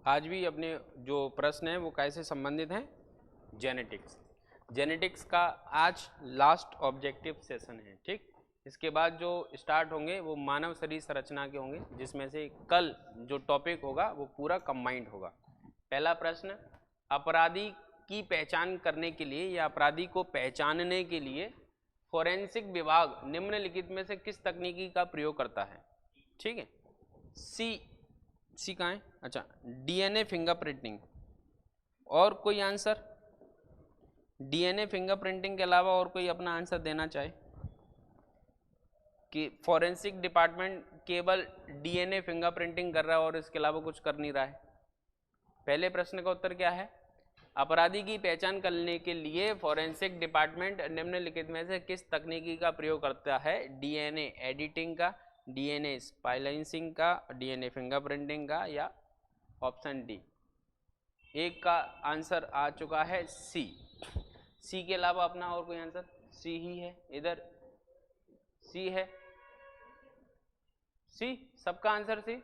आज भी अपने जो प्रश्न है वो कैसे संबंधित हैं, जेनेटिक्स। जेनेटिक्स का आज लास्ट ऑब्जेक्टिव सेशन है, ठीक। इसके बाद जो स्टार्ट होंगे वो मानव शरीर संरचना के होंगे, जिसमें से कल जो टॉपिक होगा वो पूरा कंबाइंड होगा। पहला प्रश्न, अपराधी की पहचान करने के लिए या अपराधी को पहचानने के लिए फोरेंसिक विभाग निम्नलिखित में से किस तकनीकी का प्रयोग करता है, ठीक है। सी कहाँ है, अच्छा, डीएनए फिंगरप्रिंटिंग। और कोई आंसर, डीएनए फिंगरप्रिंटिंग के अलावा और कोई अपना आंसर देना चाहे कि फॉरेंसिक डिपार्टमेंट केवल डीएनए फिंगरप्रिंटिंग कर रहा है और इसके अलावा कुछ कर नहीं रहा है। पहले प्रश्न का उत्तर क्या है, अपराधी की पहचान करने के लिए फॉरेंसिक डिपार्टमेंट निम्नलिखित में से किस तकनीकी का प्रयोग करता है, डीएनए एडिटिंग का, डीएनए स्पाइलाइसिंग का, डीएनए फिंगरप्रिंटिंग का, या ऑप्शन डी। एक का आंसर आ चुका है सी के अलावा अपना और कोई आंसर, सी ही है, इधर सी है, सी सबका आंसर सी,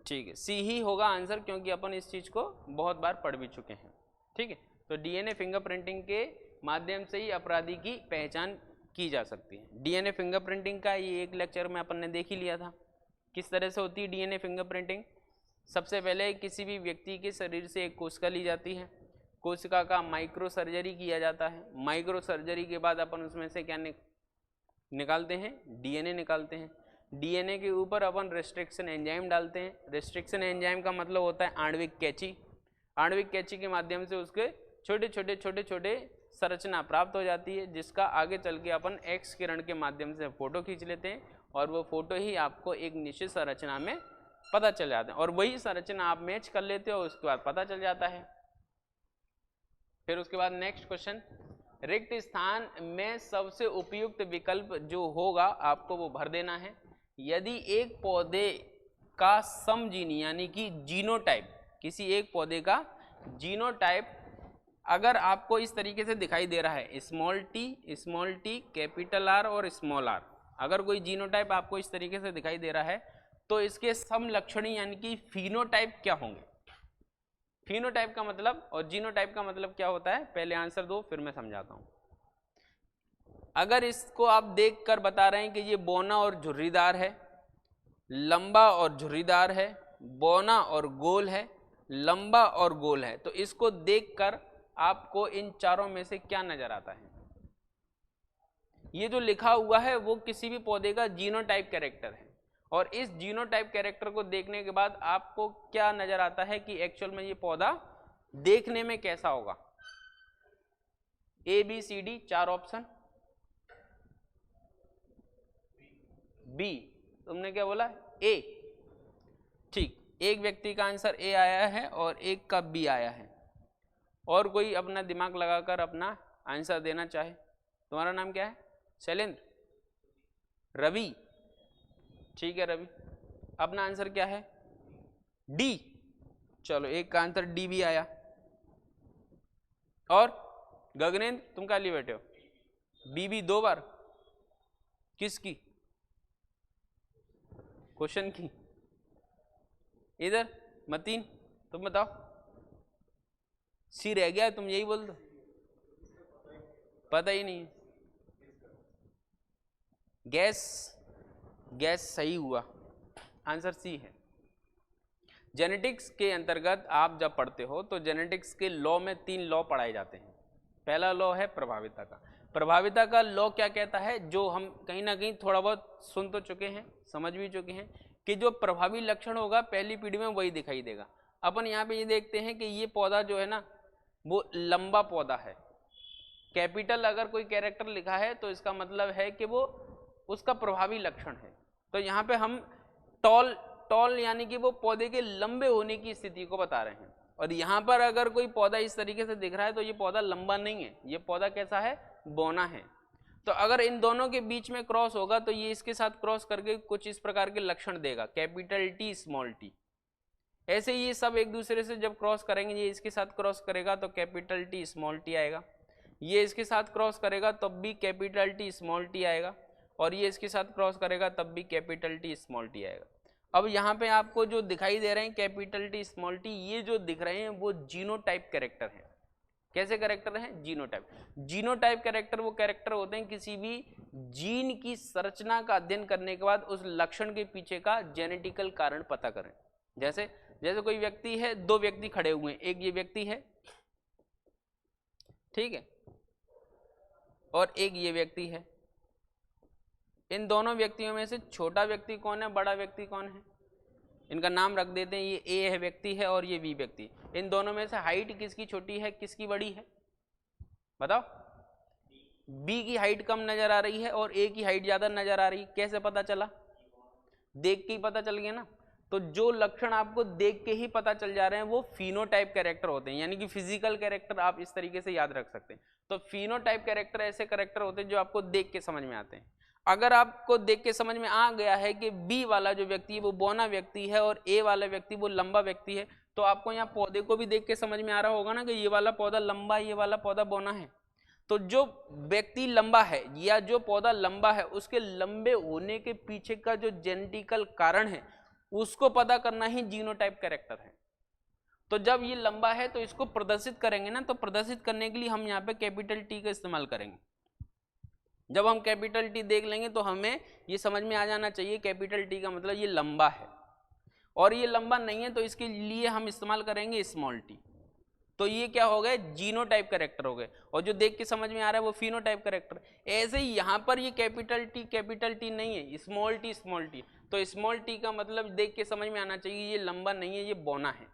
ठीक है, सी ही होगा आंसर, क्योंकि अपन इस चीज को बहुत बार पढ़ भी चुके हैं, ठीक है। तो डीएनए फिंगरप्रिंटिंग के माध्यम से ही अपराधी की पहचान की जा सकती है। डीएनए फिंगरप्रिंटिंग का ये एक लेक्चर में अपन ने देख ही लिया था किस तरह से होती है डीएनए फिंगरप्रिंटिंग। सबसे पहले किसी भी व्यक्ति के शरीर से एक कोशिका ली जाती है, कोशिका का माइक्रो सर्जरी किया जाता है। माइक्रो सर्जरी के बाद अपन उसमें से क्या निकालते हैं, डीएनए निकालते हैं। डीएनए के ऊपर अपन रेस्ट्रिक्शन एंजाइम डालते हैं। रेस्ट्रिक्शन एंजाइम का मतलब होता है आणविक कैंची। आणविक कैंची के माध्यम से उसके छोटे छोटे संरचना प्राप्त हो जाती है, जिसका आगे चल के अपन एक्स किरण के माध्यम से फोटो खींच लेते हैं, और वो फोटो ही आपको एक निश्चित संरचना में पता चल जाता है, और वही संरचना आप मैच कर लेते हो, उसके बाद पता चल जाता है। फिर उसके बाद नेक्स्ट क्वेश्चन, रिक्त स्थान में सबसे उपयुक्त विकल्प जो होगा आपको वो भर देना है। यदि एक पौधे का समजीनी यानी कि जीनोटाइप, किसी एक पौधे का जीनोटाइप अगर आपको इस तरीके से दिखाई दे रहा है, स्मॉल टी कैपिटल आर और स्मॉल आर, अगर कोई जीनोटाइप आपको इस तरीके से दिखाई दे रहा है तो इसके समलक्षणी यानी कि फिनोटाइप क्या होंगे। फिनोटाइप का मतलब और जीनोटाइप का मतलब क्या होता है, पहले आंसर दो फिर मैं समझाता हूं। अगर इसको आप देखकर बता रहे हैं कि ये बौना और झुर्रीदार है, लंबा और झुर्रीदार है, बौना और गोल है, लंबा और गोल है, तो इसको देखकर आपको इन चारों में से क्या नजर आता है। ये जो लिखा हुआ है वो किसी भी पौधे का जीनोटाइप कैरेक्टर है, और इस जीनोटाइप कैरेक्टर को देखने के बाद आपको क्या नजर आता है कि एक्चुअल में ये पौधा देखने में कैसा होगा। ए बी सी डी चार ऑप्शन, बी, तुमने क्या बोला, ए, ठीक, एक व्यक्ति का आंसर ए आया है और एक का बी आया है। और कोई अपना दिमाग लगाकर अपना आंसर देना चाहे, तुम्हारा नाम क्या है, शैलेंद्र, रवि, ठीक है रवि, अपना आंसर क्या है, डी, चलो एक का आंसर डी भी आया। और गगनेंद्र तुम क्या लिए बैठे हो, बी दो बार, किसकी, क्वेश्चन की, इधर मतीन तुम बताओ, सी रह गया, तुम यही बोल दो, पता ही नहीं। गैस सही हुआ, आंसर सी है। जेनेटिक्स के अंतर्गत आप जब पढ़ते हो तो जेनेटिक्स के लॉ में 3 लॉ पढ़ाए जाते हैं। पहला लॉ है प्रभाविता का। प्रभाविता का लॉ क्या कहता है, जो हम कहीं ना कहीं थोड़ा बहुत सुन तो चुके हैं, समझ भी चुके हैं, कि जो प्रभावी लक्षण होगा पहली पीढ़ी में वही दिखाई देगा। अपन यहाँ पे ये देखते हैं कि ये पौधा जो है ना वो लंबा पौधा है, कैपिटल अगर कोई कैरेक्टर लिखा है तो इसका मतलब है कि वो उसका प्रभावी लक्षण है। तो यहाँ पे हम टॉल यानी कि वो पौधे के लंबे होने की स्थिति को बता रहे हैं, और यहाँ पर अगर कोई पौधा इस तरीके से दिख रहा है तो ये पौधा लंबा नहीं है, ये पौधा कैसा है, बौना है। तो अगर इन दोनों के बीच में क्रॉस होगा तो ये इसके साथ क्रॉस करके कुछ इस प्रकार के लक्षण देगा, कैपिटल टी स्मॉल टी। ऐसे ये सब एक दूसरे से जब क्रॉस करेंगे, ये इसके साथ क्रॉस करेगा तो कैपिटल टी स्मॉल टी आएगा, ये इसके साथ क्रॉस करेगा तब भी कैपिटल टी स्मॉल टी आएगा, और ये इसके साथ क्रॉस करेगा तब भी कैपिटल टी स्मॉल टी आएगा। अब यहाँ पे आपको जो दिखाई दे रहे हैं कैपिटल टी स्मॉल टी, ये जो दिख रहे हैं वो जीनोटाइप कैरेक्टर हैं। कैसे कैरेक्टर हैं? जीनोटाइप। जीनोटाइप कैरेक्टर वो कैरेक्टर होते हैं किसी भी जीन की संरचना का अध्ययन करने के बाद उस लक्षण के पीछे का जेनेटिकल कारण पता करें। जैसे कोई व्यक्ति है, दो व्यक्ति खड़े हुए हैं, एक ये व्यक्ति है, ठीक है, और एक ये व्यक्ति है। इन दोनों व्यक्तियों में से छोटा व्यक्ति कौन है, बड़ा व्यक्ति कौन है? इनका नाम रख देते हैं, ये ए है व्यक्ति है और ये बी व्यक्ति। इन दोनों में से हाइट किसकी छोटी है, किसकी बड़ी है? बताओ। बी की हाइट कम नजर आ रही है और ए की हाइट ज्यादा नजर आ रही है। कैसे पता चला? देख के ही पता चल गया ना। तो जो लक्षण आपको देख के ही पता चल जा रहे हैं वो फिनोटाइप कैरेक्टर होते हैं, यानी कि फिजिकल कैरेक्टर आप इस तरीके से याद रख सकते हैं। तो फिनोटाइप कैरेक्टर ऐसे कैरेक्टर होते हैं जो आपको देख के समझ में आते हैं। अगर आपको देख के समझ में आ गया है कि बी वाला जो व्यक्ति है वो बौना व्यक्ति है और ए वाला व्यक्ति वो लंबा व्यक्ति है, तो आपको यहाँ पौधे को भी देख के समझ में आ रहा होगा ना कि ये वाला पौधा लंबा, ये वाला पौधा बौना है। तो जो व्यक्ति लंबा है या जो पौधा लंबा है उसके लंबे होने के पीछे का जो जेनेटिकल कारण है उसको पता करना ही जीनोटाइप कैरेक्टर है। तो जब ये लंबा है तो इसको प्रदर्शित करेंगे ना, तो प्रदर्शित करने के लिए हम यहाँ पे कैपिटल टी का इस्तेमाल करेंगे। जब हम कैपिटल टी देख लेंगे तो हमें ये समझ में आ जाना चाहिए कैपिटल टी का मतलब ये लंबा है, और ये लंबा नहीं है तो इसके लिए हम इस्तेमाल करेंगे स्मॉल टी। तो ये क्या हो गए? जीनोटाइप कैरेक्टर हो गए, और जो देख के समझ में आ रहा है वो फिनोटाइप कैरेक्टर। ऐसे ही यहाँ पर ये कैपिटल टी नहीं है, स्मॉल टी। तो स्मॉल टी का मतलब देख के समझ में आना चाहिए ये लंबा नहीं है, ये बौना है।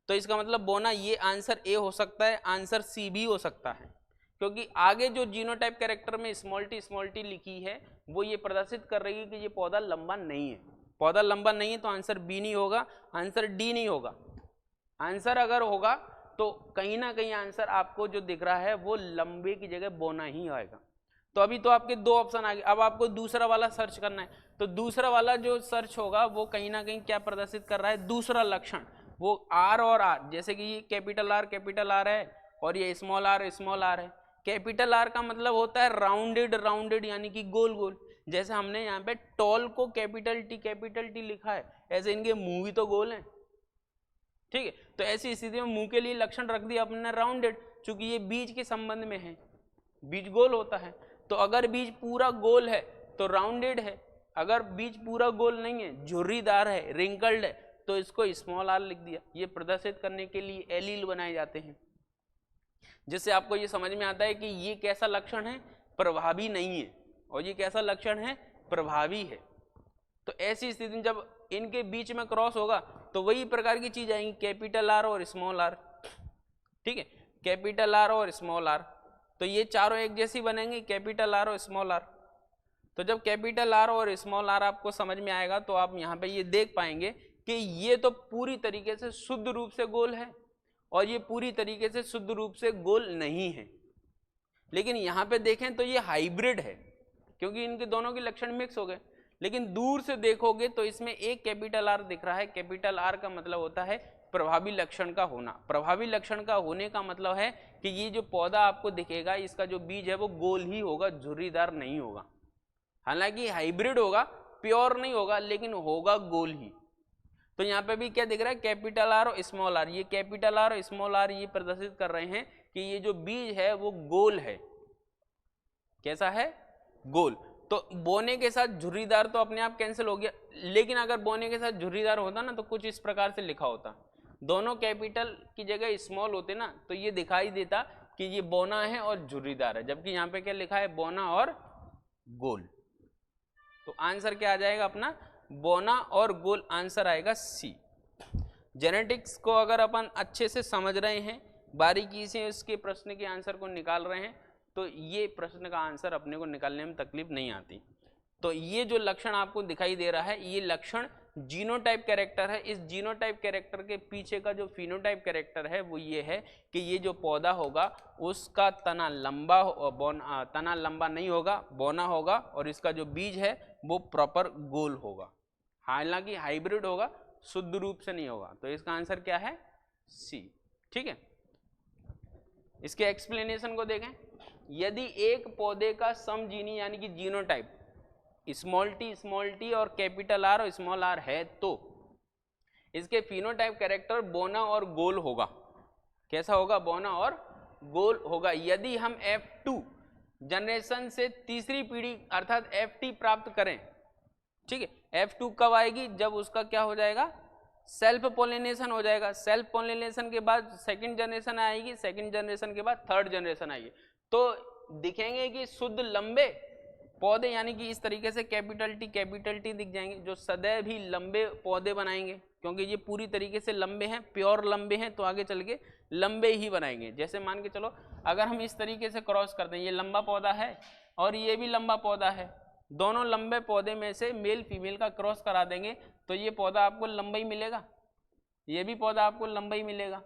तो इसका मतलब बौना, ये आंसर ए हो सकता है, आंसर सी भी हो सकता है, क्योंकि आगे जो जीनोटाइप कैरेक्टर में स्मॉल टी लिखी है वो ये प्रदर्शित कर रही है कि ये पौधा लंबा नहीं है। पौधा लंबा नहीं है तो आंसर बी नहीं होगा, आंसर डी नहीं होगा। आंसर अगर होगा तो कहीं ना कहीं आंसर आपको जो दिख रहा है वो लंबे की जगह बौना ही आएगा। तो अभी तो आपके दो ऑप्शन आ गए, अब आपको दूसरा वाला सर्च करना है। तो दूसरा वाला जो सर्च होगा वो कहीं ना कहीं क्या प्रदर्शित कर रहा है? दूसरा लक्षण, वो आर और आर, जैसे कि ये कैपिटल आर है और ये स्मॉल आर है। कैपिटल आर का मतलब होता है राउंडेड, यानी कि गोल। जैसे हमने यहाँ पे टॉल को कैपिटल टी लिखा है, ऐसे इनके मुंह भी तो गोल हैं, ठीक है। तो ऐसी स्थिति में मुंह के लिए लक्षण रख दिया अपने राउंडेड, चूंकि ये बीज के संबंध में है, बीज गोल होता है। तो अगर बीज पूरा गोल है तो राउंडेड है, अगर बीज पूरा गोल नहीं है, झुर्रीदार है, रिंकल्ड है, तो इसको स्मॉल आर लिख दिया। ये प्रदर्शित करने के लिए एलील बनाए जाते हैं, जिससे आपको ये समझ में आता है कि ये कैसा लक्षण है? प्रभावी नहीं है, और ये कैसा लक्षण है? प्रभावी है। तो ऐसी स्थिति में जब इनके बीच में क्रॉस होगा तो वही प्रकार की चीज आएंगी, कैपिटल आर और स्मॉल आर, ठीक है, कैपिटल आर और स्मॉल आर। तो ये चारों एक जैसी बनेंगे, कैपिटल आर और स्मॉल आर। तो जब कैपिटल आर और स्मॉल आर आपको समझ में आएगा तो आप यहाँ पे ये देख पाएंगे कि ये तो पूरी तरीके से शुद्ध रूप से गोल है और ये पूरी तरीके से शुद्ध रूप से गोल नहीं है। लेकिन यहाँ पे देखें तो ये हाइब्रिड है, क्योंकि इनके दोनों के लक्षण मिक्स हो गए। लेकिन दूर से देखोगे तो इसमें एक कैपिटल आर दिख रहा है। कैपिटल आर का मतलब होता है प्रभावी लक्षण का होना। प्रभावी लक्षण का होने का मतलब है कि ये जो पौधा आपको दिखेगा इसका जो बीज है वो गोल ही होगा, झुर्रीदार नहीं होगा। हालांकि हाइब्रिड होगा, प्योर नहीं होगा, लेकिन होगा गोल ही। तो यहाँ पे भी क्या दिख रहा है? कैपिटल आर और स्मॉल आर। ये कैपिटल आर और स्मॉल आर ये प्रदर्शित कर रहे हैं कि ये जो बीज है वो गोल है। कैसा है? गोल। तो बोने के साथ झुर्रीदार तो अपने आप कैंसिल हो गया, लेकिन अगर बोने के साथ झुर्रीदार होता ना तो कुछ इस प्रकार से लिखा होता, दोनों कैपिटल की जगह स्मॉल होते ना तो ये दिखाई देता कि ये बोना है और झुर्रीदार है, जबकि यहाँ पे क्या लिखा है? बोना और गोल। तो आंसर क्या आ जाएगा अपना? बोना और गोल आंसर आएगा सी। जेनेटिक्स को अगर अपन अच्छे से समझ रहे हैं, बारीकी से इसके प्रश्न के आंसर को निकाल रहे हैं, तो ये प्रश्न का आंसर अपने को निकालने में तकलीफ नहीं आती। तो ये जो लक्षण आपको दिखाई दे रहा है ये लक्षण जीनोटाइप कैरेक्टर है। इस जीनोटाइप कैरेक्टर के पीछे का जो फिनोटाइप कैरेक्टर है वो ये है कि ये जो पौधा होगा उसका तना लंबा नहीं होगा, बौना होगा, और इसका जो बीज है वो प्रॉपर गोल होगा। हालांकि हाइब्रिड होगा, शुद्ध रूप से नहीं होगा। तो इसका आंसर क्या है? सी। ठीक है, इसके एक्सप्लेनेशन को देखें। यदि एक पौधे का समजीनी यानी कि जीनोटाइप स्मॉल टी और कैपिटल आर और स्मॉल आर है तो इसके फिनोटाइप कैरेक्टर बोना और गोल होगा। कैसा होगा? बोना और गोल होगा। यदि हम F2 जनरेशन से तीसरी पीढ़ी अर्थात FT प्राप्त करें, ठीक है, F2 कब आएगी? जब उसका क्या हो जाएगा? सेल्फ पोलिनेशन हो जाएगा। सेल्फ पोलिनेशन के बाद सेकंड जनरेशन आएगी, सेकंड जनरेशन के बाद थर्ड जनरेशन आएगी। तो दिखेंगे कि शुद्ध लंबे पौधे, यानी कि इस तरीके से कैपिटल टी दिख जाएंगे, जो सदैव ही लंबे पौधे बनाएंगे, क्योंकि ये पूरी तरीके से लंबे हैं, प्योर लंबे हैं, तो आगे चल के लंबे ही बनाएंगे। जैसे मान के चलो अगर हम इस तरीके से क्रॉस करते हैं, ये लंबा पौधा है और ये भी लंबा पौधा है, दोनों लंबे पौधे में से मेल फीमेल का क्रॉस करा देंगे तो ये पौधा आपको लंबा ही मिलेगा, ये भी पौधा आपको लंबा ही मिलेगा।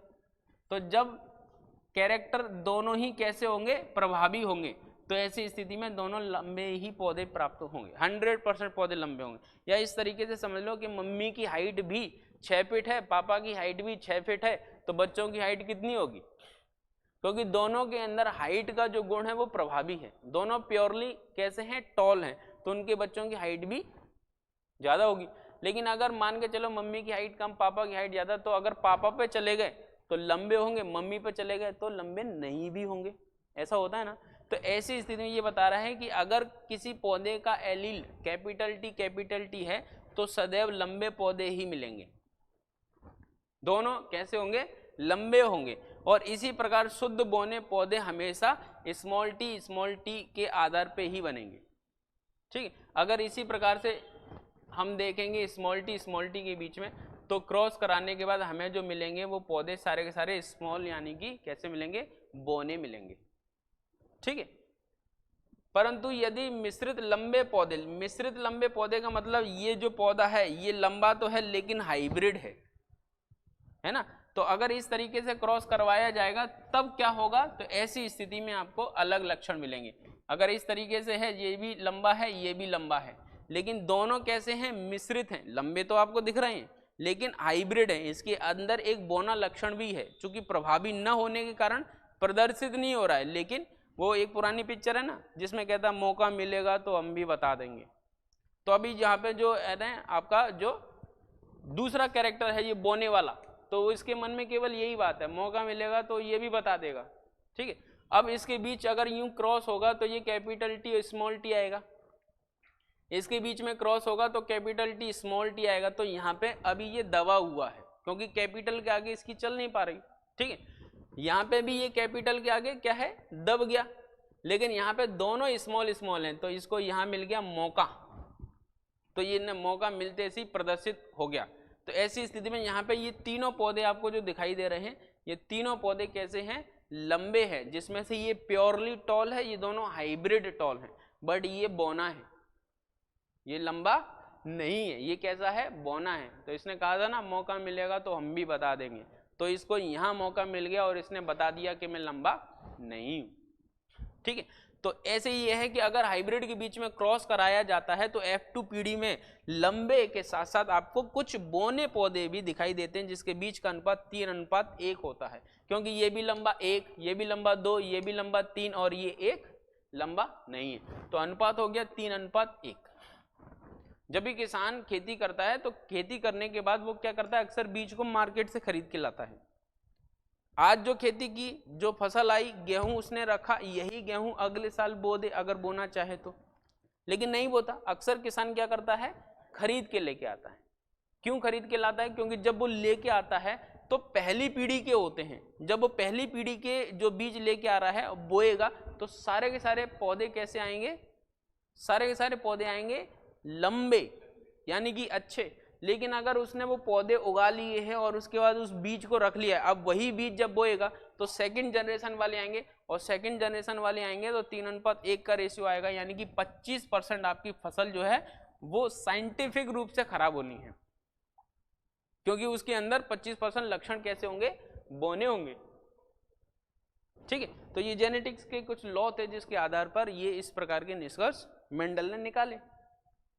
तो जब कैरेक्टर दोनों ही कैसे होंगे? प्रभावी होंगे, तो ऐसी स्थिति में दोनों लंबे ही पौधे प्राप्त होंगे, 100% पौधे लंबे होंगे। या इस तरीके से समझ लो कि मम्मी की हाइट भी 6 फीट है, पापा की हाइट भी 6 फीट है, तो बच्चों की हाइट कितनी होगी? क्योंकि दोनों के अंदर हाइट का जो गुण है वो प्रभावी है, दोनों प्योरली कैसे हैं? टॉल हैं, तो उनके बच्चों की हाइट भी ज़्यादा होगी। लेकिन अगर मान के चलो मम्मी की हाइट कम, पापा की हाइट ज़्यादा, तो अगर पापा पे चले गए तो लंबे होंगे, मम्मी पे चले गए तो लंबे नहीं भी होंगे। ऐसा होता है ना। तो ऐसी स्थिति में ये बता रहा है कि अगर किसी पौधे का एलील कैपिटल टी है तो सदैव लंबे पौधे ही मिलेंगे, दोनों कैसे होंगे? लंबे होंगे। और इसी प्रकार शुद्ध बोने पौधे हमेशा स्मॉल टी के आधार पे ही बनेंगे, ठीक है। अगर इसी प्रकार से हम देखेंगे स्मॉल टी के बीच में, तो क्रॉस कराने के बाद हमें जो मिलेंगे वो पौधे सारे के सारे स्मॉल, यानी कि कैसे मिलेंगे? बोने मिलेंगे, ठीक है। परंतु यदि मिश्रित लंबे पौधे का मतलब ये जो पौधा है ये लंबा तो है लेकिन हाइब्रिड है ना। तो अगर इस तरीके से क्रॉस करवाया जाएगा तब क्या होगा? तो ऐसी स्थिति में आपको अलग लक्षण मिलेंगे। अगर इस तरीके से है, ये भी लंबा है, ये भी लंबा है, लेकिन दोनों कैसे हैं? मिश्रित हैं। लंबे तो आपको दिख रहे हैं लेकिन हाइब्रिड है, इसके अंदर एक बोना लक्षण भी है, चूंकि प्रभावी न होने के कारण प्रदर्शित नहीं हो रहा है। लेकिन वो एक पुरानी पिक्चर है ना जिसमें कहता है मौका मिलेगा तो हम भी बता देंगे। तो अभी यहाँ पे जो है ना आपका जो दूसरा कैरेक्टर है ये बोने वाला, तो इसके मन में केवल यही बात है, मौका मिलेगा तो ये भी बता देगा, ठीक है। अब इसके बीच अगर यूं क्रॉस होगा तो ये कैपिटल टी और स्मॉल टी आएगा, इसके बीच में क्रॉस होगा तो कैपिटल टी स्मॉल टी आएगा। तो यहाँ पे अभी ये दबा हुआ है क्योंकि कैपिटल के आगे इसकी चल नहीं पा रही, ठीक है। यहाँ पे भी ये कैपिटल के आगे क्या है? दब गया। लेकिन यहाँ पे दोनों स्मॉल हैं तो इसको यहाँ मिल गया मौका, तो ये मौका मिलते ही प्रदर्शित हो गया। तो ऐसी स्थिति में यहाँ पे ये तीनों पौधे आपको जो दिखाई दे रहे हैं, ये तीनों पौधे कैसे हैं? लंबे हैं, जिसमें से ये प्योरली टॉल है, ये दोनों हाइब्रिड टॉल हैं, बट ये बोना है, ये लंबा नहीं है। ये कैसा है? बोना है। तो इसने कहा था ना मौका मिलेगा तो हम भी बता देंगे, तो इसको यहाँ मौका मिल गया और इसने बता दिया कि मैं लंबा नहीं हूँ, ठीक है। तो ऐसे ही ये है कि अगर हाइब्रिड के बीच में क्रॉस कराया जाता है तो F2 पीढ़ी में लंबे के साथ साथ आपको कुछ बोने पौधे भी दिखाई देते हैं जिसके बीच का अनुपात 3:1 होता है, क्योंकि ये भी लंबा 1, ये भी लंबा 2, ये भी लंबा 3 और ये एक लंबा नहीं है। तो अनुपात हो गया 3:1। जब भी किसान खेती करता है तो खेती करने के बाद वो क्या करता है? अक्सर बीज को मार्केट से खरीद के लाता है। आज जो खेती की, जो फसल आई, गेहूं उसने रखा, यही गेहूं अगले साल बो दे अगर बोना चाहे तो, लेकिन नहीं बोता। अक्सर किसान क्या करता है? खरीद के लेके आता है। क्यों खरीद के लाता है? क्योंकि जब वो लेके आता है तो पहली पीढ़ी के होते हैं। जब वो पहली पीढ़ी के जो बीज लेके आ रहा है बोएगा तो सारे के सारे पौधे कैसे आएंगे? सारे के सारे पौधे आएंगे लंबे, यानी कि अच्छे। लेकिन अगर उसने वो पौधे उगा लिए हैं और उसके बाद उस बीज को रख लिया है, अब वही बीज जब बोएगा तो सेकंड जनरेशन वाले आएंगे, और सेकंड जनरेशन वाले आएंगे तो 3:1 का रेशियो आएगा, यानी कि 25% आपकी फसल जो है वो साइंटिफिक रूप से खराब होनी है, क्योंकि उसके अंदर 25% लक्षण कैसे होंगे? बोने होंगे, ठीक है। तो ये जेनेटिक्स के कुछ लॉ थे जिसके आधार पर ये इस प्रकार के निष्कर्ष मेंडल ने निकाले,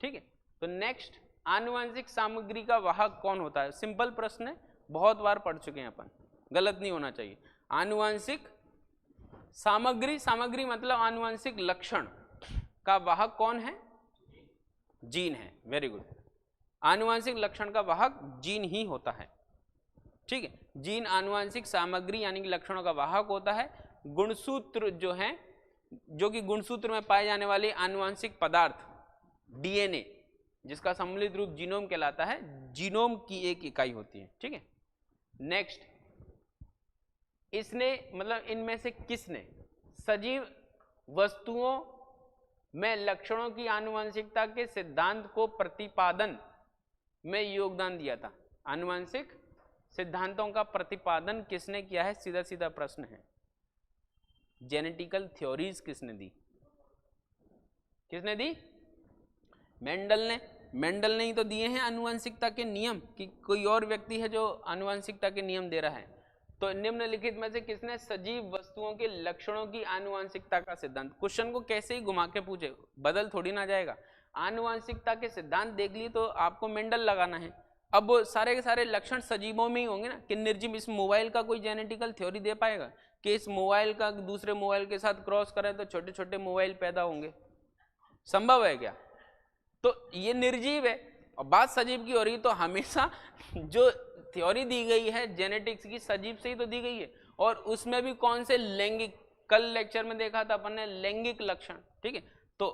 ठीक है। तो नेक्स्ट, आनुवंशिक सामग्री का वाहक कौन होता है? सिंपल प्रश्न है, बहुत बार पढ़ चुके हैं अपन, गलत नहीं होना चाहिए। आनुवंशिक सामग्री मतलब आनुवंशिक लक्षण का वाहक कौन है? जीन है। Very good. आनुवांशिक लक्षण का वाहक जीन ही होता है। ठीक है, जीन आनुवांशिक सामग्री यानी कि लक्षणों का वाहक होता है। गुणसूत्र जो है, जो कि गुणसूत्र में पाए जाने वाले आनुवांशिक पदार्थ डीएनए, जिसका सम्मिलित रूप जीनोम कहलाता है, जीनोम की एक इकाई होती है। ठीक है, नेक्स्ट, इसने मतलब इनमें से किसने सजीव वस्तुओं में लक्षणों की आनुवंशिकता के सिद्धांत को प्रतिपादन में योगदान दिया था? आनुवंशिक सिद्धांतों का प्रतिपादन किसने किया है? सीधा सीधा प्रश्न है। जेनेटिकल थ्योरीज किसने दी? किसने दी? मेंडल ने। मेंडल ने ही तो दिए हैं आनुवंशिकता के नियम, कि कोई और व्यक्ति है जो आनुवंशिकता के नियम दे रहा है? तो निम्नलिखित में से किसने सजीव वस्तुओं के लक्षणों की आनुवंशिकता का सिद्धांत? क्वेश्चन को कैसे ही घुमा के पूछे, बदल थोड़ी ना जाएगा। आनुवंशिकता के सिद्धांत देख लिए तो आपको मेंडल लगाना है। अब वो सारे के सारे लक्षण सजीवों में ही होंगे ना, कि निर्जीव। इस मोबाइल का कोई जेनेटिकल थ्योरी दे पाएगा कि इस मोबाइल का दूसरे मोबाइल के साथ क्रॉस करें तो छोटे छोटे मोबाइल पैदा होंगे? संभव है क्या? तो ये निर्जीव है। और बात सजीव की हो रही, तो हमेशा जो थ्योरी दी गई है जेनेटिक्स की, सजीव से ही तो दी गई है। और उसमें भी कौन से लैंगिक, कल लेक्चर में देखा था अपन ने लैंगिक लक्षण। ठीक है, तो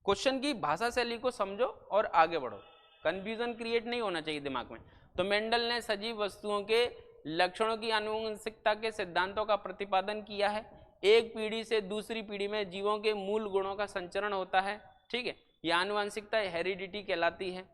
क्वेश्चन की भाषा शैली को समझो और आगे बढ़ो, कंफ्यूजन क्रिएट नहीं होना चाहिए दिमाग में। तो मेंडल ने सजीव वस्तुओं के लक्षणों की आनुवंशिकता के सिद्धांतों का प्रतिपादन किया है। एक पीढ़ी से दूसरी पीढ़ी में जीवों के मूल गुणों का संचरण होता है। ठीक है, यह आनुवंशिकता हेरिडिटी कहलाती है।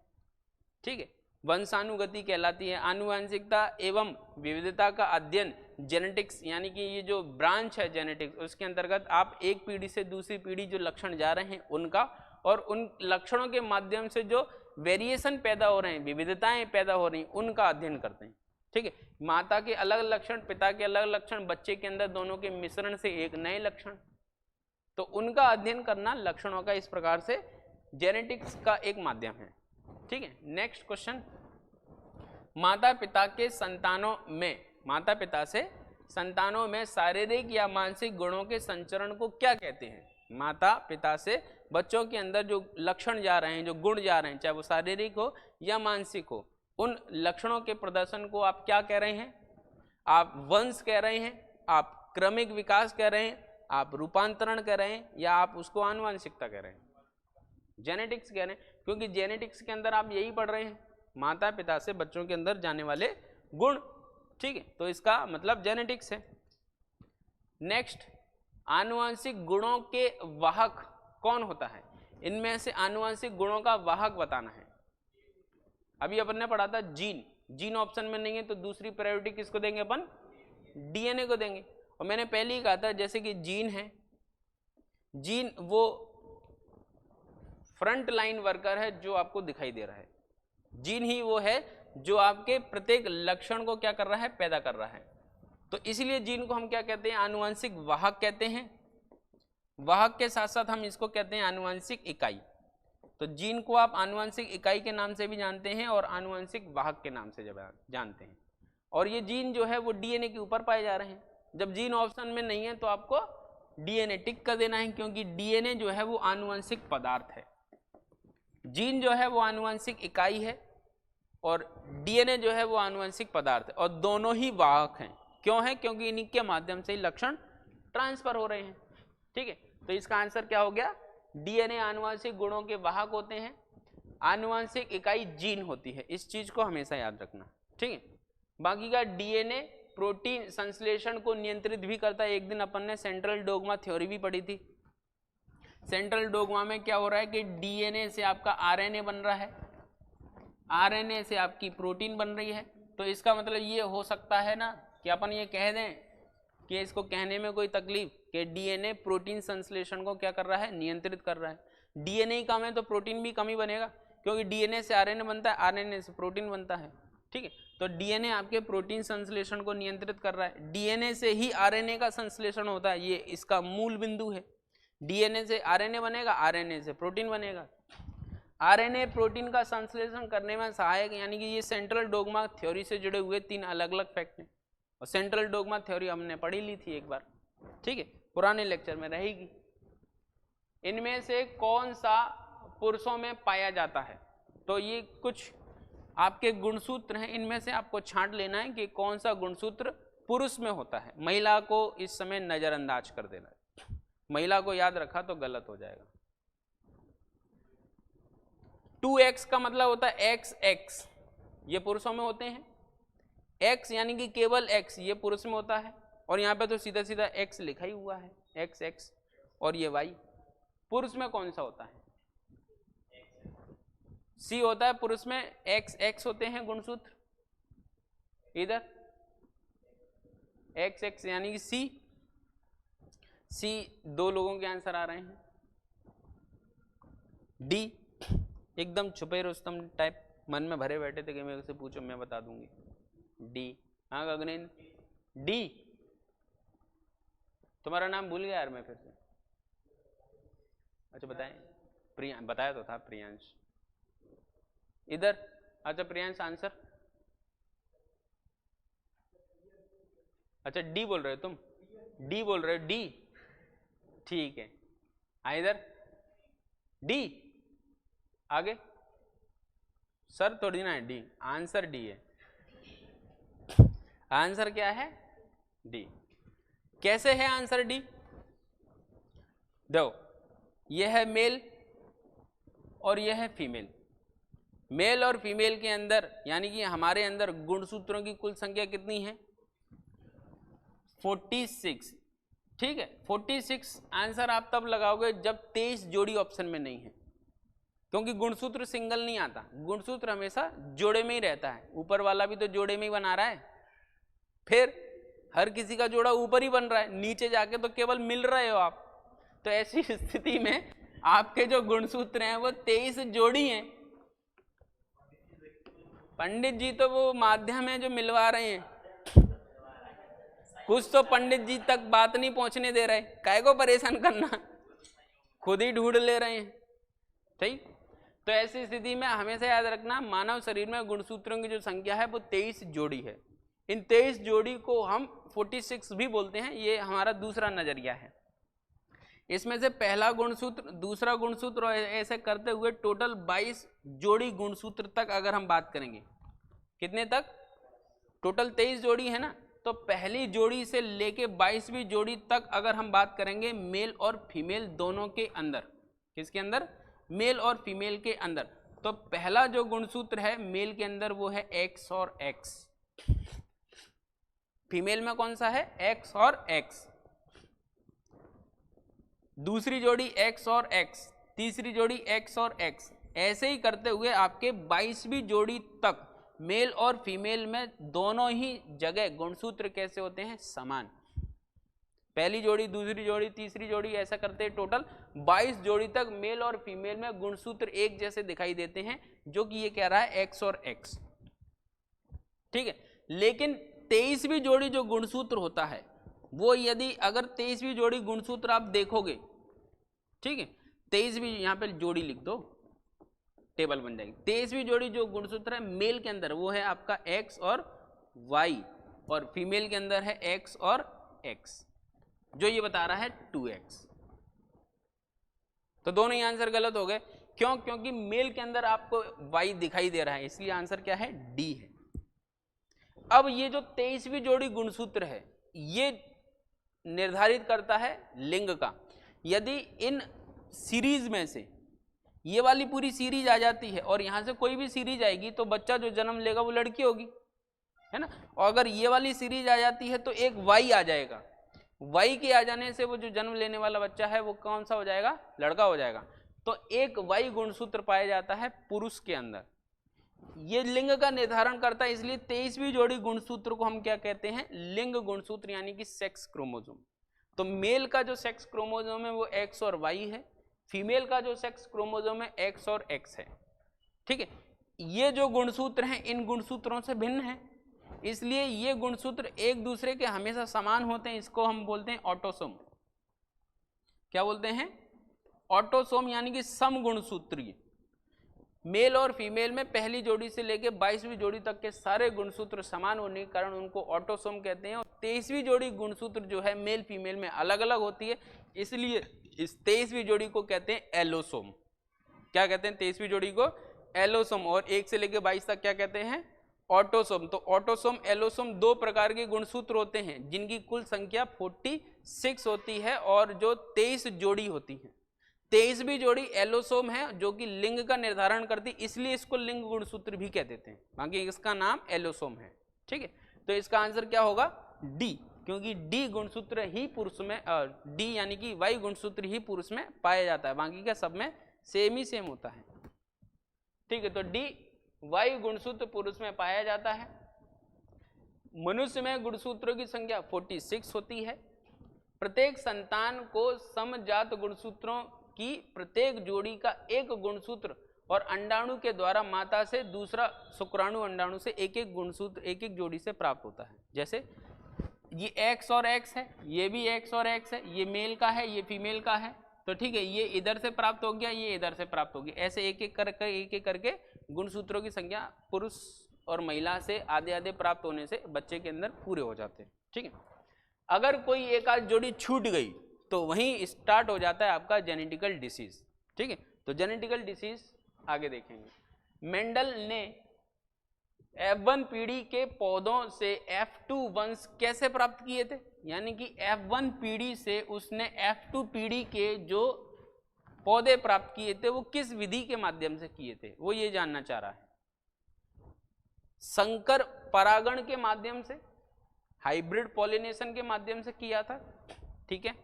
ठीक है, वंशानुगति कहलाती है। आनुवंशिकता एवं विविधता का अध्ययन जेनेटिक्स, यानी कि ये जो ब्रांच है जेनेटिक्स, उसके अंतर्गत आप एक पीढ़ी से दूसरी पीढ़ी जो लक्षण जा रहे हैं उनका, और उन लक्षणों के माध्यम से जो वेरिएशन पैदा हो रहे हैं, विविधताएं पैदा हो रही हैं, उनका अध्ययन करते हैं। ठीक है, माता के अलग लक्षण, पिता के अलग लक्षण, बच्चे के अंदर दोनों के मिश्रण से एक नए लक्षण, तो उनका अध्ययन करना लक्षणों का इस प्रकार से जेनेटिक्स का एक माध्यम है। ठीक है, नेक्स्ट क्वेश्चन, माता पिता के संतानों में, माता पिता से संतानों में शारीरिक या मानसिक गुणों के संचरण को क्या कहते हैं? माता पिता से बच्चों के अंदर जो लक्षण जा रहे हैं, जो गुण जा रहे हैं, चाहे वो शारीरिक हो या मानसिक हो, उन लक्षणों के प्रदर्शन को आप क्या कह रहे हैं? आप वंश कह रहे हैं, आप क्रमिक विकास कह रहे हैं, आप रूपांतरण कह रहे हैं, या आप उसको आनुवंशिकता कह रहे हैं? जेनेटिक्स कह रहे हैं, क्योंकि जेनेटिक्स के अंदर आप यही पढ़ रहे हैं, माता पिता से बच्चों के अंदर जाने वाले गुण। ठीक है, तो इसका मतलब जेनेटिक्स है। नेक्स्ट, आनुवंशिक गुणों के वाहक कौन होता है? इनमें से आनुवंशिक गुणों का वाहक बताना है। अभी अपन ने पढ़ा था जीन, जीन ऑप्शन में नहीं है तो दूसरी प्रायोरिटी किसको देंगे अपन? डीएनए को देंगे। और मैंने पहले ही कहा था जैसे कि जीन है, जीन वो फ्रंट लाइन वर्कर है जो आपको दिखाई दे रहा है। जीन ही वो है जो आपके प्रत्येक लक्षण को क्या कर रहा है? पैदा कर रहा है। तो इसीलिए जीन को हम क्या कहते हैं? आनुवंशिक वाहक कहते हैं। वाहक के साथ साथ हम इसको कहते हैं आनुवंशिक इकाई। तो जीन को आप आनुवंशिक इकाई के नाम से भी जानते हैं और आनुवंशिक वाहक के नाम से जानते हैं। और ये जीन जो है वो डीएनए के ऊपर पाए जा रहे हैं। जब जीन ऑप्शन में नहीं है तो आपको डीएनए टिक कर देना है, क्योंकि डीएनए जो है वो आनुवंशिक पदार्थ है, जीन जो है वो आनुवंशिक इकाई है और डीएनए जो है वो आनुवंशिक पदार्थ है, और दोनों ही वाहक हैं। क्यों है? क्योंकि इन्हीं के माध्यम से ही लक्षण ट्रांसफर हो रहे हैं। ठीक है, तो इसका आंसर क्या हो गया? डीएनए आनुवंशिक गुणों के वाहक होते हैं, आनुवंशिक इकाई जीन होती है। इस चीज को हमेशा याद रखना। ठीक है, बाकी का डीएनए प्रोटीन संश्लेषण को नियंत्रित भी करता है। एक दिन अपन ने सेंट्रल डोग्मा थ्योरी भी पढ़ी थी। सेंट्रल डोग्मा में क्या हो रहा है कि डीएनए से आपका आरएनए बन रहा है, आरएनए से आपकी प्रोटीन बन रही है। तो इसका मतलब ये हो सकता है ना कि अपन ये कह दें कि इसको कहने में कोई तकलीफ कि डीएनए प्रोटीन संश्लेषण को क्या कर रहा है? नियंत्रित कर रहा है। डीएनए ही कम है तो प्रोटीन भी कम ही बनेगा, क्योंकि डीएनए से आरएनए बनता है, आरएनए से प्रोटीन बनता है। ठीक है, तो डीएनए आपके प्रोटीन संश्लेषण को नियंत्रित कर रहा है। डीएनए से ही आरएनए का संश्लेषण होता है, ये इसका मूल बिंदु है। डीएनए से आरएनए बनेगा, आरएनए से प्रोटीन बनेगा। आरएनए प्रोटीन का संश्लेषण करने में सहायक, यानी कि ये सेंट्रल डोग्मा थ्योरी से जुड़े हुए 3 अलग अलग फैक्ट हैं। और सेंट्रल डोग्मा थ्योरी हमने पढ़ी ली थी एक बार। ठीक है, पुराने लेक्चर में रहेगी। इनमें से कौन सा पुरुषों में पाया जाता है? तो ये कुछ आपके गुणसूत्र हैं, इनमें से आपको छांट लेना है कि कौन सा गुणसूत्र पुरुष में होता है। महिला को इस समय नजरअंदाज कर देना है, महिला को याद रखा तो गलत हो जाएगा। 2x का मतलब होता है XX, ये पुरुषों में होते हैं। x यानी कि केवल x, ये पुरुष में होता है। और यहाँ पे तो सीधा सीधा x लिखा ही हुआ है, XX। और ये y पुरुष में कौन सा होता है? C होता है पुरुष में। XX होते हैं गुणसूत्र, इधर XX यानी कि C। दो लोगों के आंसर आ रहे हैं। D एकदम छुपे रुस्तम टाइप, मन में भरे बैठे थे कि मेरे से पूछो मैं बता दूंगी। D, हाँ गगनेन, D। तुम्हारा नाम भूल गया यार मैं फिर से। अच्छा बताएं, बताया तो था प्रियांश। इधर अच्छा प्रियांश आंसर। अच्छा डी बोल रहे हो तुम, डी बोल रहे हो, डी ठीक है। हाँ इधर डी, आगे सर थोड़ी ना है, डी आंसर, डी है आंसर। क्या है? डी। कैसे है आंसर डी? देखो यह है मेल और यह है फीमेल। मेल और फीमेल के अंदर यानी कि हमारे अंदर गुणसूत्रों की कुल संख्या कितनी है? 46। ठीक है, 46 आंसर आप तब लगाओगे जब 23 जोड़ी ऑप्शन में नहीं है, क्योंकि गुणसूत्र सिंगल नहीं आता, गुणसूत्र हमेशा जोड़े में ही रहता है। ऊपर वाला भी तो जोड़े में ही बना रहा है, फिर हर किसी का जोड़ा ऊपर ही बन रहा है, नीचे जाके तो केवल मिल रहे हो आप। तो ऐसी स्थिति में आपके जो गुणसूत्र हैं वो 23 जोड़ी हैं। पंडित जी तो वो माध्यम है जो मिलवा रहे हैं, कुछ तो पंडित जी तक बात नहीं पहुंचने दे रहे, काहे को परेशान करना, खुद ही ढूंढ ले रहे हैं। ठीक, तो ऐसी स्थिति में हमेशा याद रखना, मानव शरीर में गुणसूत्रों की जो संख्या है वो 23 जोड़ी है। इन 23 जोड़ी को हम 46 भी बोलते हैं, ये हमारा दूसरा नजरिया है। इसमें से पहला गुणसूत्र, दूसरा गुणसूत्र, ऐसे करते हुए टोटल 22 जोड़ी गुणसूत्र तक अगर हम बात करेंगे, कितने तक? टोटल 23 जोड़ी है ना, तो पहली जोड़ी से लेके 22वीं जोड़ी तक अगर हम बात करेंगे मेल और फीमेल दोनों के अंदर, किसके अंदर? मेल और फीमेल के अंदर। तो पहला जो गुणसूत्र है मेल के अंदर वो है X और X। फीमेल में कौन सा है? X और X। दूसरी जोड़ी X और X, तीसरी जोड़ी X और X, ऐसे ही करते हुए आपके 22वीं जोड़ी तक मेल और फीमेल में दोनों ही जगह गुणसूत्र कैसे होते हैं? समान। पहली जोड़ी, दूसरी जोड़ी, तीसरी जोड़ी, ऐसा करते हैं टोटल 22 जोड़ी तक मेल और फीमेल में गुणसूत्र एक जैसे दिखाई देते हैं, जो कि ये कह रहा है X और X। ठीक है, लेकिन 23वीं जोड़ी जो गुणसूत्र होता है वो, यदि अगर 23वीं जोड़ी गुणसूत्र आप देखोगे, ठीक है, 23वीं यहाँ पे जोड़ी लिख दो, टेबल बन जाएगी। 23वीं जोड़ी जो गुणसूत्र है मेल के अंदर वो है आपका X और Y, और फीमेल के अंदर है X और X, जो ये बता रहा है 2X। तो दोनों ही आंसर गलत हो गए। क्यों? क्योंकि मेल के अंदर आपको Y दिखाई दे रहा है, इसलिए आंसर क्या है? D है। अब ये जो 23वीं जोड़ी गुणसूत्र है ये निर्धारित करता है लिंग का। यदि इन सीरीज में से ये वाली पूरी सीरीज आ जाती है और यहाँ से कोई भी सीरीज आएगी तो बच्चा जो जन्म लेगा वो लड़की होगी, है ना। और अगर ये वाली सीरीज आ जाती है तो एक Y आ जाएगा, Y के आ जाने से वो जो जन्म लेने वाला बच्चा है वो कौन सा हो जाएगा? लड़का हो जाएगा। तो एक Y गुणसूत्र पाया जाता है पुरुष के अंदर, ये लिंग का निर्धारण करता है। इसलिए 23वीं जोड़ी गुणसूत्र को हम क्या कहते हैं? लिंग गुणसूत्र, यानी कि सेक्स क्रोमोसोम। तो मेल का जो सेक्स क्रोमोसोम है वो X और Y है, फीमेल का जो सेक्स क्रोमोसोम है X और X है। ठीक है, ये जो गुणसूत्र हैं इन गुणसूत्रों से भिन्न हैं, इसलिए ये गुणसूत्र एक दूसरे के हमेशा समान होते हैं। इसको हम बोलते हैं ऑटोसोम। क्या बोलते हैं? ऑटोसोम, यानी कि सम गुणसूत्रीय। मेल और फीमेल में पहली जोड़ी से लेकर 22वीं जोड़ी तक के सारे गुणसूत्र समान होने के कारण उनको ऑटोसोम कहते हैं। और 23वीं जोड़ी गुणसूत्र जो है मेल फीमेल में अलग अलग होती है, इसलिए इस 23वीं जोड़ी को कहते हैं एलोसोम। क्या कहते हैं? 23वीं जोड़ी को एलोसोम, और 1 से लेकर 22 तक क्या कहते हैं, ऑटोसोम। तो ऑटोसोम, एलोसोम 2 प्रकार के गुणसूत्र होते हैं जिनकी कुल संख्या 46 होती है और जो 23 जोड़ी होती है। 23वीं जोड़ी एलोसोम है जो कि लिंग का निर्धारण करती, इसलिए इसको लिंग गुणसूत्र भी कह देते हैं, बाकी इसका नाम एलोसोम है। ठीक है, तो इसका आंसर क्या होगा, डी, क्योंकि डी गुणसूत्र ही पुरुष में, डी यानी कि वाई गुणसूत्र ही पुरुष में पाया जाता है, बाकी का सब में सेम ही सेम होता है। ठीक है, तो डी वायु गुणसूत्र पुरुष में पाया जाता है। मनुष्य में गुणसूत्रों की संख्या 46 होती है। प्रत्येक संतान को समजात गुणसूत्रों की प्रत्येक जोड़ी का एक गुणसूत्र और अंडाणु के द्वारा माता से दूसरा शुक्राणु अंडाणु से एक एक गुणसूत्र एक एक जोड़ी से प्राप्त होता है। जैसे ये एक्स और एक्स है, ये भी एक्स और एक्स है, ये मेल का है, ये फीमेल का है, तो ठीक है, ये इधर से प्राप्त हो गया, ये इधर से प्राप्त हो गया, ऐसे एक एक करके गुणसूत्रों की संख्या पुरुष और महिला से आधे आधे प्राप्त होने से बच्चे के अंदर पूरे हो जाते हैं। ठीक है, अगर कोई एक आध जोड़ी छूट गई तो वहीं स्टार्ट हो जाता है आपका जेनेटिकल डिसीज। ठीक है, तो जेनेटिकल डिसीज आगे देखेंगे। मेंडल ने F1 पीढ़ी के पौधों से F2 वंश कैसे प्राप्त किए थे, यानी कि F1 पीढ़ी से उसने F2 पीढ़ी के जो पौधे प्राप्त किए थे वो किस विधि के माध्यम से किए थे, वो ये जानना चाह रहा है। संकर परागण के माध्यम से, हाइब्रिड पॉलिनेशन के माध्यम से किया था। ठीक है,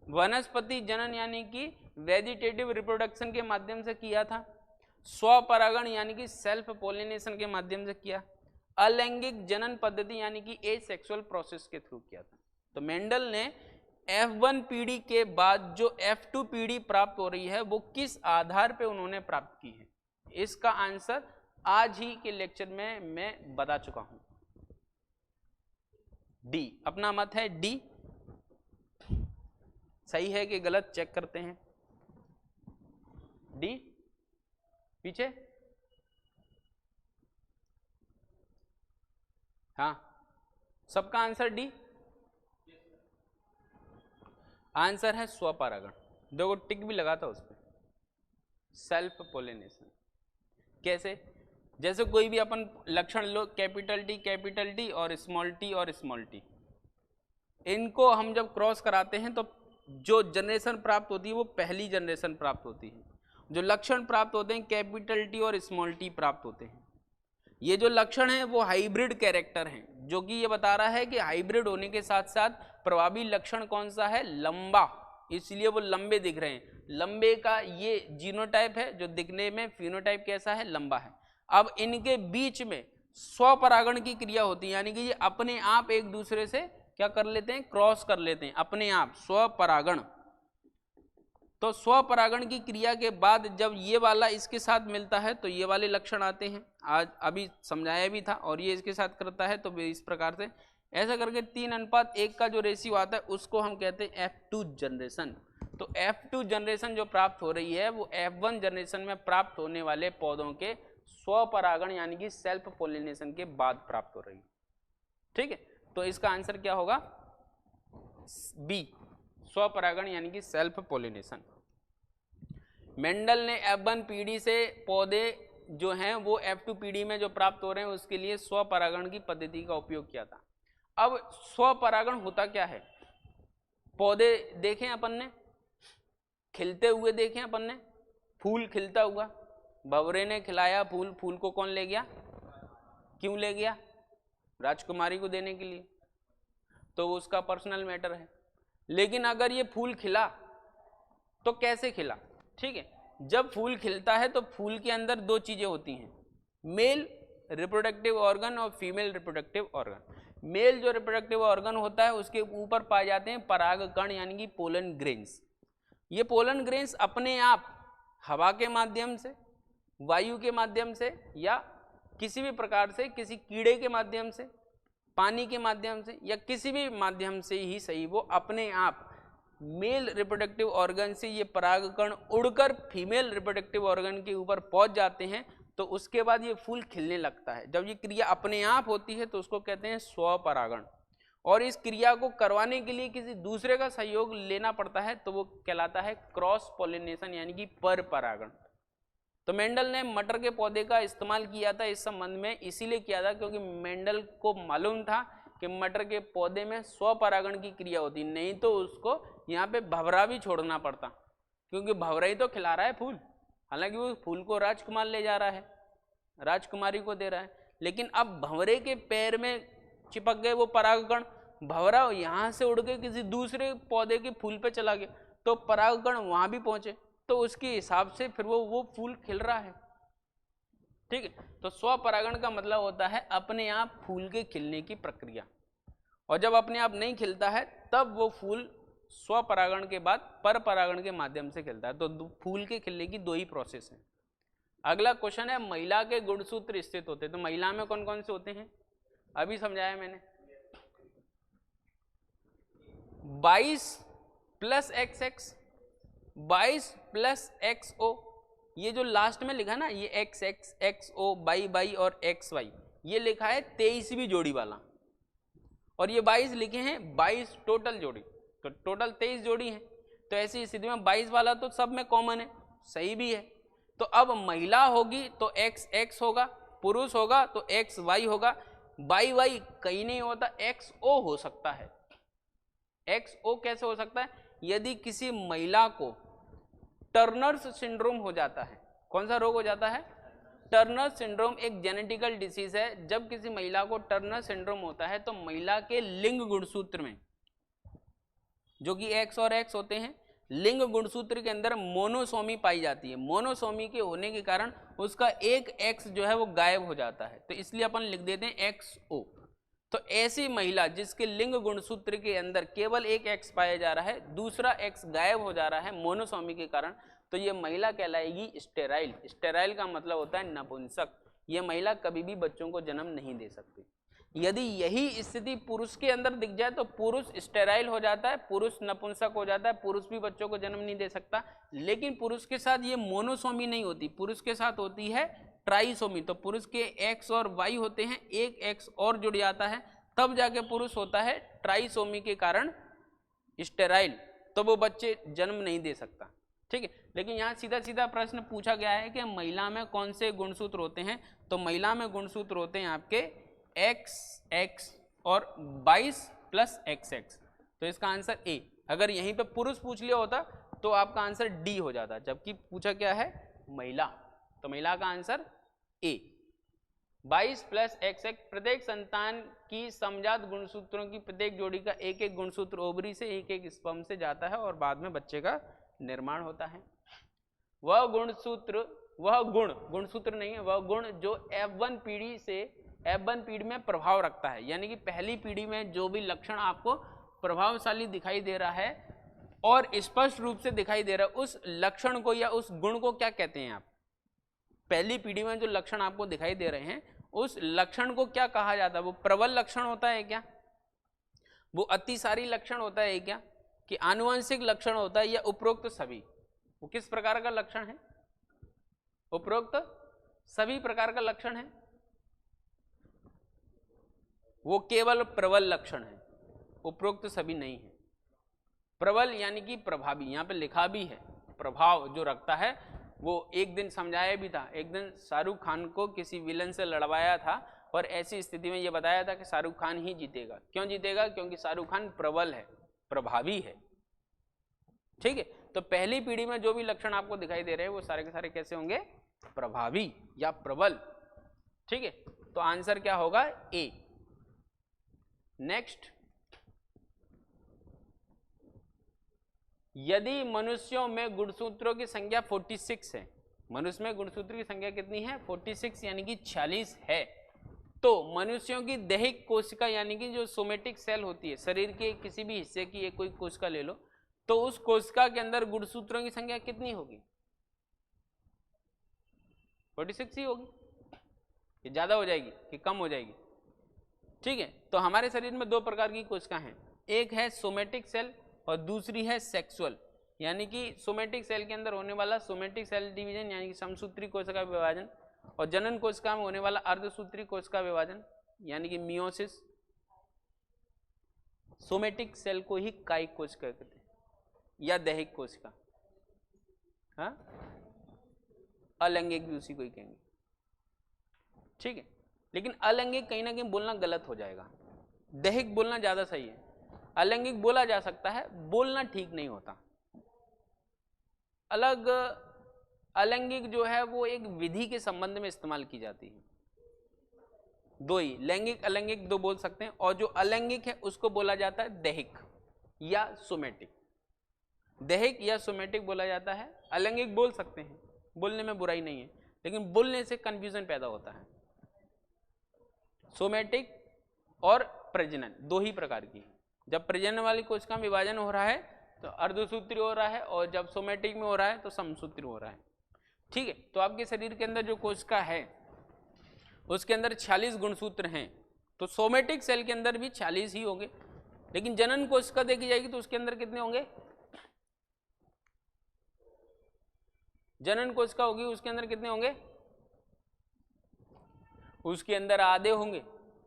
वनस्पति जनन यानी कि वेजिटेटिव रिप्रोडक्शन के माध्यम से किया था। स्वपरागण यानी कि सेल्फ पॉलिनेशन के माध्यम से किया। अलैंगिक जनन पद्धति यानी कि एसेक्सुअल प्रोसेस के थ्रू किया था। तो मेंडल ने F1 पीढ़ी के बाद जो F2 पीढ़ी प्राप्त हो रही है वो किस आधार पे उन्होंने प्राप्त की है, इसका आंसर आज ही के लेक्चर में मैं बता चुका हूं। डी अपना मत है, डी सही है कि गलत चेक करते हैं। डी पीछे, हाँ सबका आंसर डी। आंसर है स्वपरागण, देखो टिक भी लगा था उस पर, सेल्फ पोलिनेशन। कैसे, जैसे कोई भी अपन लक्षण लो, कैपिटल टी और स्मॉल टी, इनको हम जब क्रॉस कराते हैं तो जो जनरेशन प्राप्त होती है वो पहली जनरेशन प्राप्त होती है। जो लक्षण प्राप्त होते हैं कैपिटल टी और स्मॉल टी प्राप्त होते हैं। ये जो लक्षण है वो हाइब्रिड कैरेक्टर हैं, जो कि ये बता रहा है कि हाइब्रिड होने के साथ साथ प्रभावी लक्षण कौन सा है, लंबा, इसलिए वो लंबे दिख रहे हैं। लंबे का ये जीनोटाइप है जो दिखने में फिनोटाइप कैसा है, लंबा है। अब इनके बीच में स्वपरागण की क्रिया होती है, यानी कि ये अपने आप एक दूसरे से क्या कर लेते हैं, क्रॉस कर लेते हैं अपने आप, स्वपरागण। तो स्वपरागण की क्रिया के बाद जब ये वाला इसके साथ मिलता है तो ये वाले लक्षण आते हैं, आज अभी समझाया भी था, और ये इसके साथ करता है तो इस प्रकार से ऐसा करके 3:1 का जो रेशियो आता है उसको हम कहते हैं F2 जनरेशन। तो F2 जनरेशन जो प्राप्त हो रही है वो F1 जनरेशन में प्राप्त होने वाले पौधों के स्वपरागण यानी कि सेल्फ पोलिनेशन के बाद प्राप्त हो रही है। ठीक है, तो इसका आंसर क्या होगा, बी, स्वपरागण यानी कि सेल्फ पोलिनेशन। मेंडल ने F1 पीढ़ी से पौधे जो हैं वो F2 पीढ़ी में जो प्राप्त हो रहे हैं उसके लिए स्वपरागण की पद्धति का उपयोग किया था। अब स्वपरागण होता क्या है, पौधे देखें अपन ने, खिलते हुए देखें अपन ने, फूल खिलता हुआ, भंवरे ने खिलाया फूल, फूल को कौन ले गया, क्यों ले गया, राजकुमारी को देने के लिए, तो वो उसका पर्सनल मैटर है। लेकिन अगर ये फूल खिला तो कैसे खिला, ठीक है, जब फूल खिलता है तो फूल के अंदर दो चीजें होती हैं, मेल रिप्रोडक्टिव ऑर्गन और फीमेल रिप्रोडक्टिव ऑर्गन। मेल जो रिप्रोडक्टिव ऑर्गन होता है उसके ऊपर पाए जाते हैं परागकण यानी कि पोलन ग्रेन्स। ये पोलन ग्रेन्स अपने आप हवा के माध्यम से, वायु के माध्यम से या किसी भी प्रकार से, किसी कीड़े के माध्यम से, पानी के माध्यम से या किसी भी माध्यम से ही सही, वो अपने आप मेल रिप्रोडक्टिव ऑर्गन से ये परागकण उड़कर फीमेल रिप्रोडक्टिव ऑर्गन के ऊपर पहुंच जाते हैं, तो उसके बाद ये फूल खिलने लगता है। जब ये क्रिया अपने आप होती है तो उसको कहते हैं स्वपरागण, और इस क्रिया को करवाने के लिए किसी दूसरे का सहयोग लेना पड़ता है तो वो कहलाता है क्रॉस पॉलिनेशन यानी कि पर परागण। तो मेंडल ने मटर के पौधे का इस्तेमाल किया था इस संबंध में, इसीलिए किया था क्योंकि मेंडल को मालूम था कि मटर के पौधे में स्वपरागण की क्रिया होती, नहीं तो उसको यहाँ पे भंवरा भी छोड़ना पड़ता, क्योंकि भंवरा ही तो खिला रहा है फूल, हालांकि वो फूल को राजकुमार ले जा रहा है, राजकुमारी को दे रहा है, लेकिन अब भंवरे के पैर में चिपक गए वो परागकण, भंवरा यहाँ से उड़ के किसी दूसरे पौधे के फूल पे चला गया, तो परागकण वहां भी पहुंचे, तो उसके हिसाब से फिर वो फूल खिल रहा है। ठीक है, तो स्वपरागण का मतलब होता है अपने आप फूल के खिलने की प्रक्रिया, और जब अपने आप नहीं खिलता है तब वो फूल स्वपरागण के बाद पर परागण के माध्यम से खिलता है। तो फूल के खिलने की दो ही प्रोसेस है। अगला क्वेश्चन है महिला के गुणसूत्र स्थित होते हैं, तो महिला में कौन कौन से होते हैं, अभी समझाया मैंने, 22 प्लस XX, 22 प्लस XO, ये जो लास्ट में लिखा ना ये XX, XO, बाई और XY, ये लिखा है 23वीं जोड़ी वाला, और ये 22 लिखे हैं 22 टोटल जोड़ी, तो टोटल 23 जोड़ी है। तो ऐसी स्थिति में 22 वाला तो सब में कॉमन है, सही भी है। तो अब महिला होगी तो XX होगा, पुरुष होगा तो XY होगा, YY कहीं नहीं होता, XO हो सकता है। XO कैसे हो सकता है, यदि किसी महिला को टर्नर्स सिंड्रोम हो जाता है, कौन सा रोग हो जाता है, टर्नर सिंड्रोम एक जेनेटिकल डिसीज है, जब किसी महिला को टर्नर सिंड्रोम होता है तो महिला के लिंग गुणसूत्र में, जो कि X और X होते हैं, लिंग गुणसूत्र के अंदर मोनोसोमी पाई जाती है, मोनोसोमी के होने के कारण उसका एक X जो है वो गायब हो जाता है, तो इसलिए अपन लिख देते हैं XO। तो ऐसी महिला जिसके लिंग गुणसूत्र के अंदर केवल एक X पाया जा रहा है, दूसरा X गायब हो जा रहा है मोनोसोमी के कारण, तो ये महिला कहलाएगी स्टेराइल। स्टेराइल का मतलब होता है नपुंसक, ये महिला कभी भी बच्चों को जन्म नहीं दे सकती। यदि यही स्थिति पुरुष के अंदर दिख जाए तो पुरुष स्टेराइल हो जाता है, पुरुष नपुंसक हो जाता है, पुरुष भी बच्चों को जन्म नहीं दे सकता। लेकिन पुरुष के साथ ये मोनोसोमी नहीं होती, पुरुष के साथ होती है ट्राइसोमी, तो पुरुष के X और Y होते हैं, एक X और जुड़ जाता है, तब जाके पुरुष होता है ट्राइसोमी के कारण स्टेराइल, तो वो बच्चे जन्म नहीं दे सकता। ठीक है, लेकिन यहाँ सीधा सीधा प्रश्न पूछा गया है कि महिला में कौन से गुणसूत्र होते हैं, तो महिला में गुणसूत्र होते हैं आपके XX और 22 प्लस XX, तो इसका आंसर A। अगर यहीं पे पुरुष पूछ लिया होता तो आपका आंसर D हो जाता, जबकि पूछा क्या है महिला, तो महिला का आंसर A। 22 प्लस XX, प्रत्येक संतान की समजात गुणसूत्रों की प्रत्येक जोड़ी का एक एक गुणसूत्र ओवरी से एक एक स्पर्म से जाता है और बाद में बच्चे का निर्माण होता है। वह गुणसूत्र, वह गुणसूत्र नहीं है, वह गुण जो F1 पीढ़ी से F1 पीढ़ी में प्रभाव रखता है, यानी कि पहली पीढ़ी में जो भी लक्षण आपको प्रभावशाली दिखाई दे रहा है और स्पष्ट रूप से दिखाई दे रहा है, उस लक्षण को या उस गुण को क्या कहते हैं आप, पहली पीढ़ी में जो लक्षण आपको दिखाई दे रहे हैं उस लक्षण को क्या कहा जाता है, वो प्रबल लक्षण होता है क्या, वो अतिसारी लक्षण होता है क्या, कि आनुवंशिक लक्षण होता है, या उपरोक्त सभी, वो किस प्रकार का लक्षण है, उपरोक्त सभी प्रकार का लक्षण है, वो केवल प्रबल लक्षण है, उपरोक्त सभी नहीं है। प्रबल यानी कि प्रभावी, यहाँ पे लिखा भी है, प्रभाव जो रखता है, वो एक दिन समझाया भी था, एक दिन शाहरुख खान को किसी विलन से लड़वाया था और ऐसी स्थिति में ये बताया था कि शाहरुख खान ही जीतेगा। क्यों जीतेगा, क्योंकि शाहरुख खान प्रबल है, प्रभावी है। ठीक है, तो पहली पीढ़ी में जो भी लक्षण आपको दिखाई दे रहे हैं वो सारे के सारे कैसे होंगे, प्रभावी या प्रबल। ठीक है, तो आंसर क्या होगा, ए। नेक्स्ट, यदि मनुष्यों में गुणसूत्रों की संख्या 46 है, मनुष्य में गुणसूत्र की संख्या कितनी है, 46 यानी कि 46 है, तो मनुष्यों की दैहिक कोशिका यानी कि जो सोमेटिक सेल होती है, शरीर के किसी भी हिस्से की एक कोई कोशिका ले लो, तो उस कोशिका के अंदर गुणसूत्रों की संख्या कितनी होगी, 46 ही होगी, कि ज्यादा हो जाएगी कि कम हो जाएगी। ठीक है, तो हमारे शरीर में दो प्रकार की कोशिका हैं, एक है सोमेटिक सेल और दूसरी है सेक्सुअल, यानी कि सोमेटिक सेल के अंदर होने वाला सोमेटिक सेल डिवीजन यानी कि समसूत्री कोशिका विभाजन, और जनन कोशिका में होने वाला अर्धसूत्री कोशिका विभाजन यानी कि मियोसिस। सोमेटिक सेल को ही कायिक कोशिका कहते हैं या दैहिक कोशिका। हाँ, अलैंगिक भी उसी को ही कहेंगे, ठीक है। लेकिन अलैंगिक कहीं ना कहीं बोलना गलत हो जाएगा, दैहिक बोलना ज्यादा सही है। अलैंगिक बोला जा सकता है, बोलना ठीक नहीं होता। अलग अलैंगिक जो है वो एक विधि के संबंध में इस्तेमाल की जाती है। दो ही, लैंगिक अलैंगिक दो बोल सकते हैं, और जो अलैंगिक है उसको बोला जाता है दैहिक या सोमेटिक। दैहिक या सोमेटिक बोला जाता है, अलैंगिक बोल सकते हैं, बोलने में बुराई नहीं है, लेकिन बोलने से कंफ्यूजन पैदा होता है। सोमेटिक और प्रजनन दो ही प्रकार की है। जब प्रजनन वाली कोशिका में विभाजन हो रहा है तो अर्धसूत्री हो रहा है, और जब सोमेटिक में हो रहा है तो समसूत्री हो रहा है, ठीक है। तो आपके शरीर के अंदर जो कोशिका है उसके अंदर 46 गुणसूत्र हैं, तो सोमेटिक सेल के अंदर भी 46 ही होंगे। लेकिन जनन कोशिका देखी जाएगी तो उसके अंदर कितने होंगे? जनन कोशिका होगी उसके अंदर कितने होंगे? उसके अंदर आधे होंगे,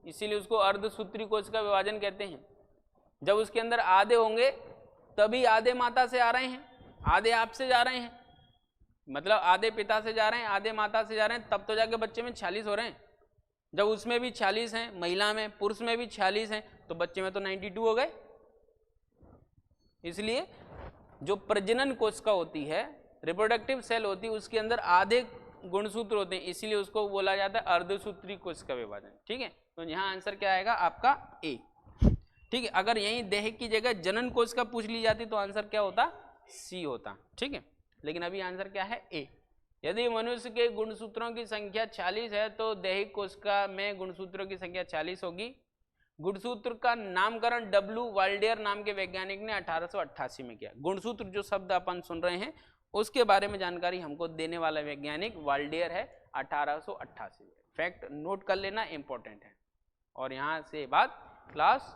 इसीलिए उसको अर्धसूत्री कोशिका विभाजन कहते हैं। जब उसके अंदर आधे होंगे तभी आधे माता से आ रहे हैं, आधे आपसे जा रहे हैं, मतलब आधे पिता से जा रहे हैं, आधे माता से जा रहे हैं, तब तो जाके बच्चे में 46 हो रहे हैं। जब उसमें भी 46 हैं, महिला में, पुरुष में भी 46 हैं, तो बच्चे में तो 92 हो गए। इसलिए जो प्रजनन कोशिका होती है, रिप्रोडक्टिव सेल होती है, उसके अंदर आधे गुणसूत्र होते हैं, इसीलिए उसको बोला जाता है अर्धसूत्री कोशिका विभाजन, ठीक है। तो यहाँ आंसर क्या आएगा आपका ए, ठीक है। अगर यही दैहिक की जगह जनन कोशिका पूछ ली जाती तो आंसर क्या होता? सी होता, ठीक है। लेकिन अभी आंसर क्या है? ए। यदि मनुष्य के गुणसूत्रों की संख्या 40 है तो दैहिक कोशिका में गुणसूत्रों की संख्या 40 होगी। गुणसूत्र का नामकरण डब्ल्यू वाल्डेयर नाम के वैज्ञानिक ने 1888 में किया। गुणसूत्र जो शब्द अपन सुन रहे हैं उसके बारे में जानकारी हमको देने वाला वैज्ञानिक वाल्डेयर है 1888 में। फैक्ट नोट कर लेना, इंपॉर्टेंट है। और यहाँ से बात क्लास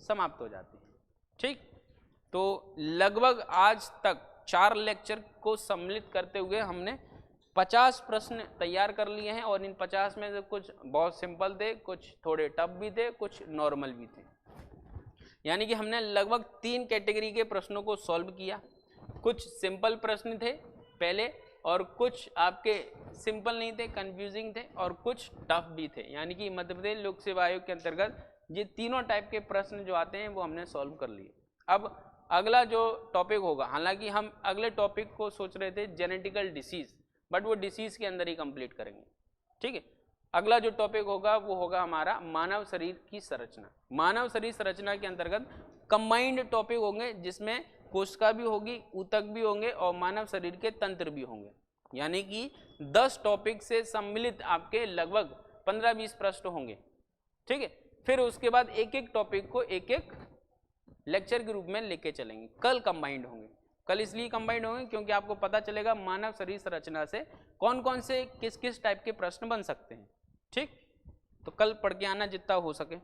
समाप्त हो जाती है, ठीक। तो लगभग आज तक 4 लेक्चर को सम्मिलित करते हुए हमने 50 प्रश्न तैयार कर लिए हैं, और इन 50 में से कुछ बहुत सिंपल थे, कुछ थोड़े टफ भी थे, कुछ नॉर्मल भी थे। यानी कि हमने लगभग 3 कैटेगरी के प्रश्नों को सॉल्व किया। कुछ सिंपल प्रश्न थे पहले, और कुछ आपके सिंपल नहीं थे, कंफ्यूजिंग थे, और कुछ टफ भी थे। यानी कि मध्य प्रदेश लोक सेवा आयोग के अंतर्गत ये तीनों टाइप के प्रश्न जो आते हैं वो हमने सॉल्व कर लिए। अब अगला जो टॉपिक होगा, हालांकि हम अगले टॉपिक को सोच रहे थे जेनेटिकल डिसीज, बट वो डिसीज के अंदर ही कंप्लीट करेंगे, ठीक है। अगला जो टॉपिक होगा वो होगा हमारा मानव शरीर की संरचना। मानव शरीर संरचना के अंतर्गत कंबाइंड टॉपिक होंगे, जिसमें कोशिका भी होगी, ऊतक भी होंगे, और मानव शरीर के तंत्र भी होंगे। यानी कि 10 टॉपिक से सम्मिलित आपके लगभग 15-20 प्रश्न होंगे, ठीक है। फिर उसके बाद एक एक टॉपिक को एक एक लेक्चर के रूप में लेके चलेंगे। कल कंबाइंड होंगे। कल इसलिए कंबाइंड होंगे क्योंकि आपको पता चलेगा मानव शरीर संरचना से कौन कौन से किस किस टाइप के प्रश्न बन सकते हैं, ठीक। तो कल पढ़ के आना जितना हो सके।